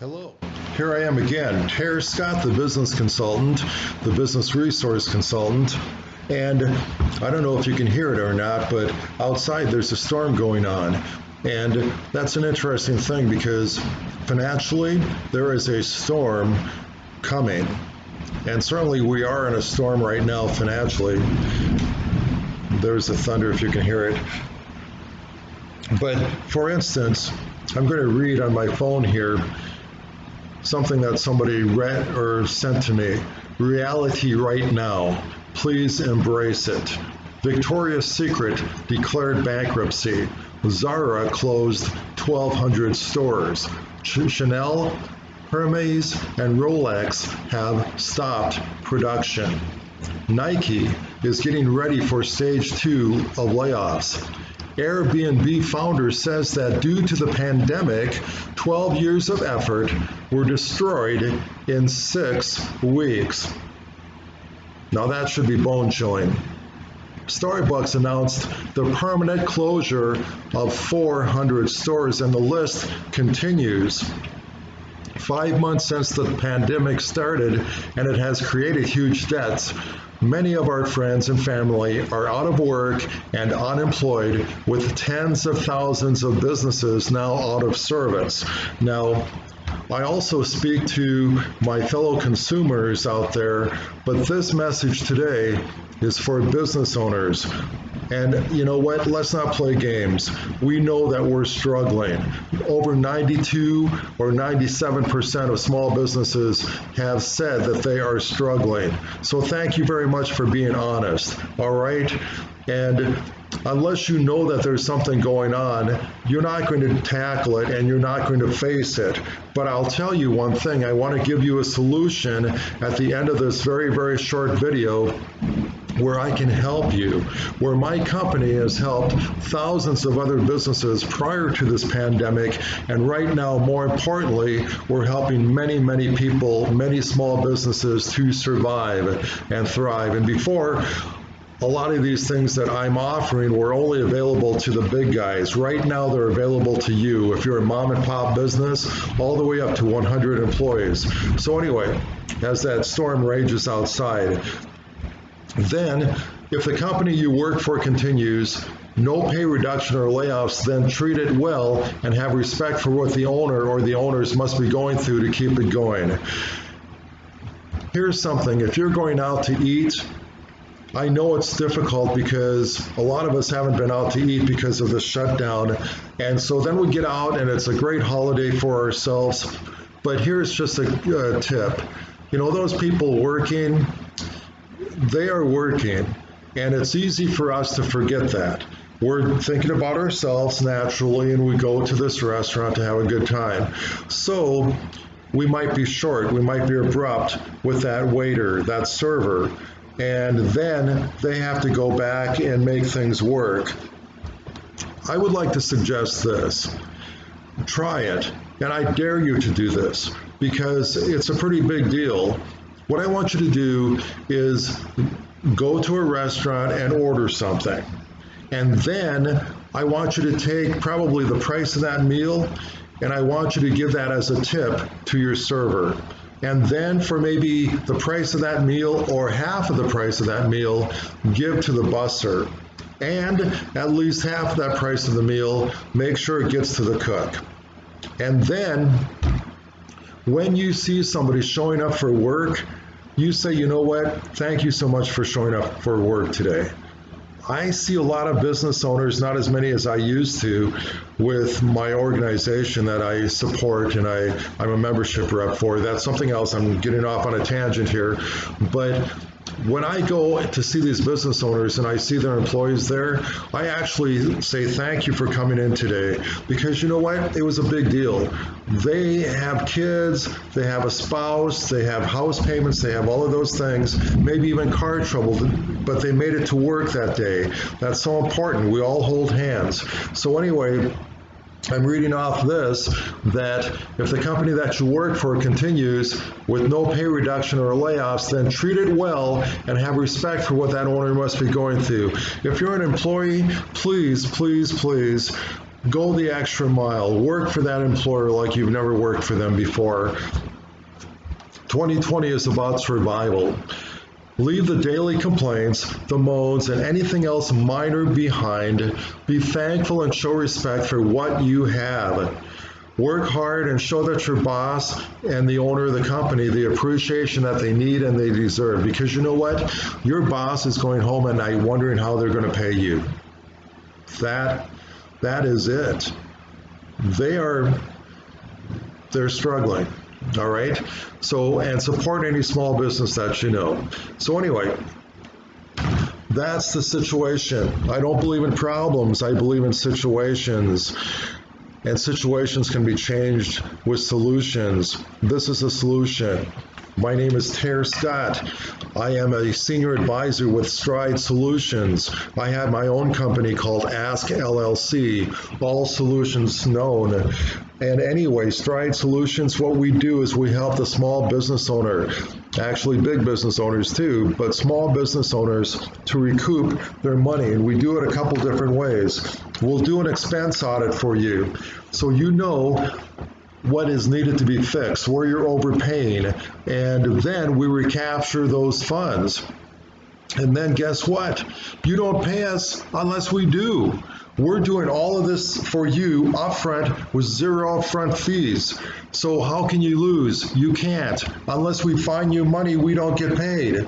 Hello. Here I am again, Terry Scott, the business consultant, the business resource consultant. And I don't know if you can hear it or not, but outside there's a storm going on. And that's an interesting thing because financially there is a storm coming. And certainly we are in a storm right now financially. There's the thunder if you can hear it. But for instance, I'm going to read on my phone here something that somebody read or sent to me. Reality right now. Please embrace it. Victoria's Secret declared bankruptcy. Zara closed 1,200 stores. Chanel, Hermes, and Rolex have stopped production. Nike is getting ready for stage 2 of layoffs. Airbnb founder says that due to the pandemic, 12 years of effort were destroyed in 6 weeks. Now that should be bone-chilling. Starbucks announced the permanent closure of 400 stores, and the list continues. 5 months since the pandemic started, and it has created huge debts. Many of our friends and family are out of work and unemployed, with tens of thousands of businesses now out of service. Now, I also speak to my fellow consumers out there, but this message today is for business owners. And you know what? Let's not play games. We know that we're struggling. Over 92 or 97% of small businesses have said that they are struggling. So thank you very much for being honest, all right? And unless you know that there's something going on, you're not going to tackle it and you're not going to face it. But I'll tell you one thing. I want to give you a solution at the end of this very, very short video where I can help you, where my company has helped thousands of other businesses prior to this pandemic, and right now, more importantly, we're helping many, many people, many small businesses to survive and thrive. And before, a lot of these things that I'm offering were only available to the big guys. Right now, they're available to you if you're a mom and pop business, all the way up to 100 employees. So anyway, as that storm rages outside, then, if the company you work for continues, no pay reduction or layoffs, then treat it well and have respect for what the owner or the owners must be going through to keep it going. Here's something. If you're going out to eat, I know it's difficult because a lot of us haven't been out to eat because of the shutdown. And so then we get out and it's a great holiday for ourselves. But here's just a tip. You know, those people working, they are working, and it's easy for us to forget that. We're thinking about ourselves naturally, and we go to this restaurant to have a good time. So we might be short, we might be abrupt with that waiter, that server, and then they have to go back and make things work. I would like to suggest this. Try it, and I dare you to do this because it's a pretty big deal. What I want you to do is go to a restaurant and order something. And then I want you to take probably the price of that meal, and I want you to give that as a tip to your server. And then for maybe the price of that meal or half of the price of that meal, give to the busser. And at least half of that price of the meal, make sure it gets to the cook. And then when you see somebody showing up for work, you say, you know what, thank you so much for showing up for work today. I see a lot of business owners, not as many as I used to, with my organization that I support and I'm a membership rep for. That's something else. I'm getting off on a tangent here. But when I go to see these business owners and I see their employees there, I actually say thank you for coming in today, because you know what? It was a big deal. They have kids, they have a spouse, they have house payments, they have all of those things, maybe even car trouble, but they made it to work that day. That's so important. We all hold hands. So anyway, I'm reading off this, that if the company that you work for continues with no pay reduction or layoffs, then treat it well and have respect for what that owner must be going through. If you're an employee, please, please, please Go the extra mile. Work for that employer like you've never worked for them before. 2020 is about survival. Leave the daily complaints, the moans, and anything else minor behind. Be thankful and show respect for what you have. Work hard and show that your boss and the owner of the company the appreciation that they need and they deserve. Because you know what? Your boss is going home at night wondering how they're going to pay you. That is it. They're struggling. All right. So, and support any small business that you know. So anyway, that's the situation. I don't believe in problems. I believe in situations. And situations can be changed with solutions. This is a solution. My name is Ter Scott. I am a senior advisor with Stride Solutions. I have my own company called Ask LLC, all solutions known. And anyway, Stride Solutions, what we do is we help the small business owner, actually big business owners too, but small business owners to recoup their money. And we do it a couple different ways. We'll do an expense audit for you so you know what is needed to be fixed, where you're overpaying, and then we recapture those funds. And then guess what? You don't pay us unless we do. We're doing all of this for you upfront with zero upfront fees. So how can you lose? You can't. Unless we find you money, we don't get paid.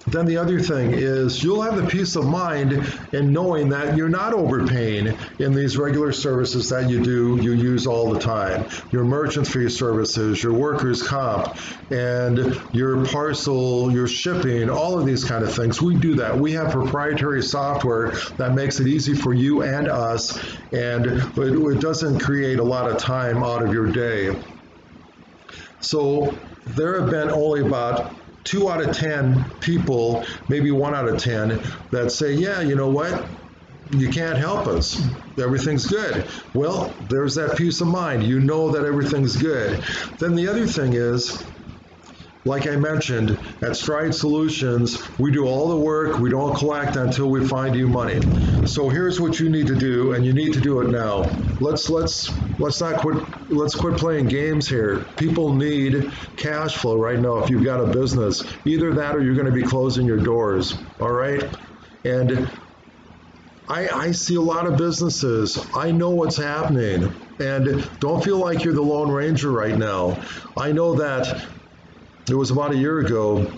Then the other thing is you'll have the peace of mind in knowing that you're not overpaying in these regular services that you use all the time. Your merchant fee services, your workers' comp, and your parcel, your shipping, all of these kind of things. We do that. We have proprietary software that makes it easy for you and us, and it doesn't create a lot of time out of your day. So there have been only about 2 out of 10 people, maybe 1 out of 10, that say, yeah, you know what? You can't help us. Everything's good. Well, there's that peace of mind. You know that everything's good. Then the other thing is, like I mentioned, at Stride Solutions, we do all the work. We don't collect until we find you money. So here's what you need to do, and you need to do it now. Let's quit playing games here. People need cash flow right now if you've got a business. Either that or you're going to be closing your doors. All right? And I see a lot of businesses. I know what's happening. And don't feel like you're the Lone Ranger right now. I know that it was about a year ago,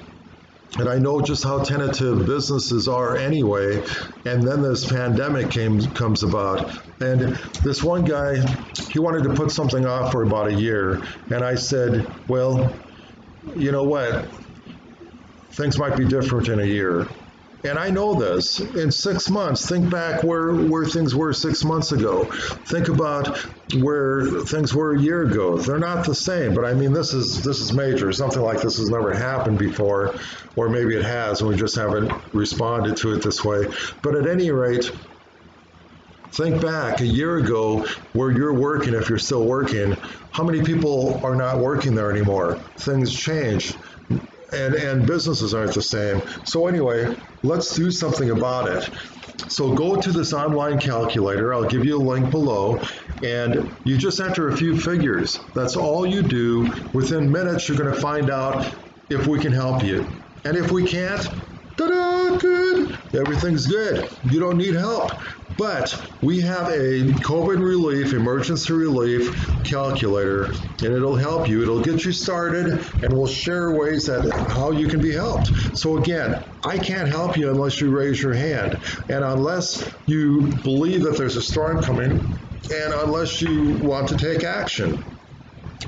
and I know just how tentative businesses are anyway, and then this pandemic comes about. And this one guy, he wanted to put something off for about a year, and I said, well, you know what? Things might be different in a year. And I know this. In 6 months, think back where things were 6 months ago. Think about where things were a year ago. They're not the same, but I mean, this is major. Something like this has never happened before, or maybe it has, and we just haven't responded to it this way. But at any rate, think back a year ago where you're working, if you're still working, how many people are not working there anymore? Things change. And businesses aren't the same. So anyway, let's do something about it. So go to this online calculator. I'll give you a link below, and you just enter a few figures. That's all you do. Within minutes, you're going to find out if we can help you. And if we can't, ta-da, good. Everything's good. You don't need help. But we have a COVID relief, emergency relief calculator, and it'll help you. It'll get you started, and we'll share ways that how you can be helped. So again, I can't help you unless you raise your hand, and unless you believe that there's a storm coming, and unless you want to take action.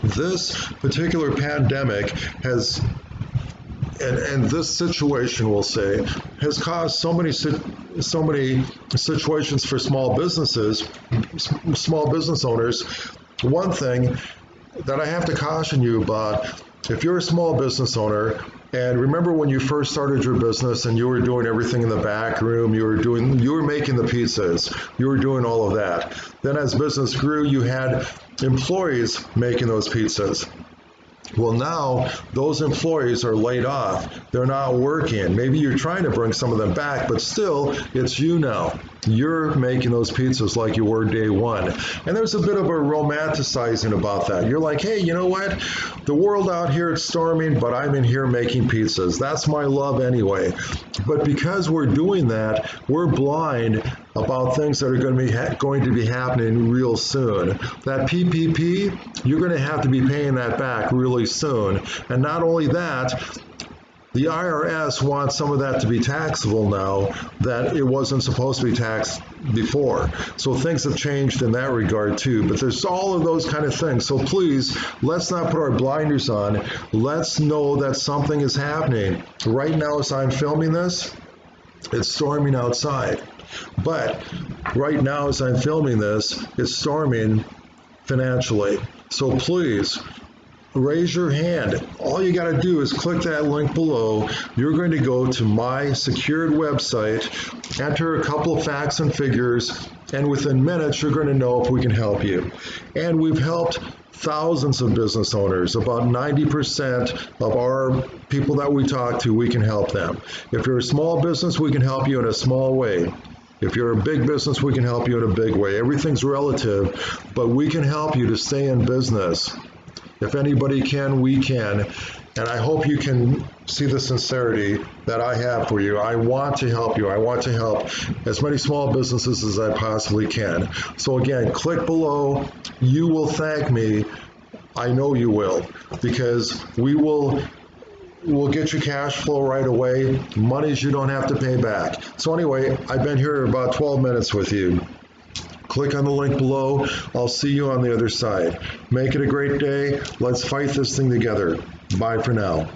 This particular pandemic has and this situation, we'll say, has caused so many situations for small businesses, small business owners. One thing that I have to caution you about, if you're a small business owner, and remember when you first started your business and you were doing everything in the back room, you were making the pizzas, you were doing all of that. Then as business grew, you had employees making those pizzas. Well, now those employees are laid off. They're not working. Maybe you're trying to bring some of them back, but still, it's you now. you're making those pizzas like you were day one. And there's a bit of a romanticizing about that. You're like, hey, you know what? The world out here, it's storming, but I'm in here making pizzas. That's my love anyway. But because we're doing that, we're blind about things that are going to be happening real soon. That PPP, you're going to have to be paying that back really soon. And not only that, the IRS wants some of that to be taxable now that it wasn't supposed to be taxed before. So things have changed in that regard too. But there's all of those kind of things. So please, let's not put our blinders on. Let's know that something is happening. Right now, as I'm filming this, it's storming outside. But right now, as I'm filming this, it's storming financially. So please, raise your hand. All you got to do is click that link below. You're going to go to my secured website, enter a couple of facts and figures, and within minutes, you're going to know if we can help you. And we've helped thousands of business owners. About 90% of our people that we talk to, we can help them. If you're a small business, we can help you in a small way. If you're a big business, we can help you in a big way. Everything's relative, but we can help you to stay in business. If anybody can, we can. And I hope you can see the sincerity that I have for you. I want to help you. I want to help as many small businesses as I possibly can. So again, click below. You will thank me. I know you will, because we'll get you cash flow right away. Monies you don't have to pay back. So anyway, I've been here about 12 minutes with you. Click on the link below. I'll see you on the other side. Make it a great day. Let's fight this thing together. Bye for now.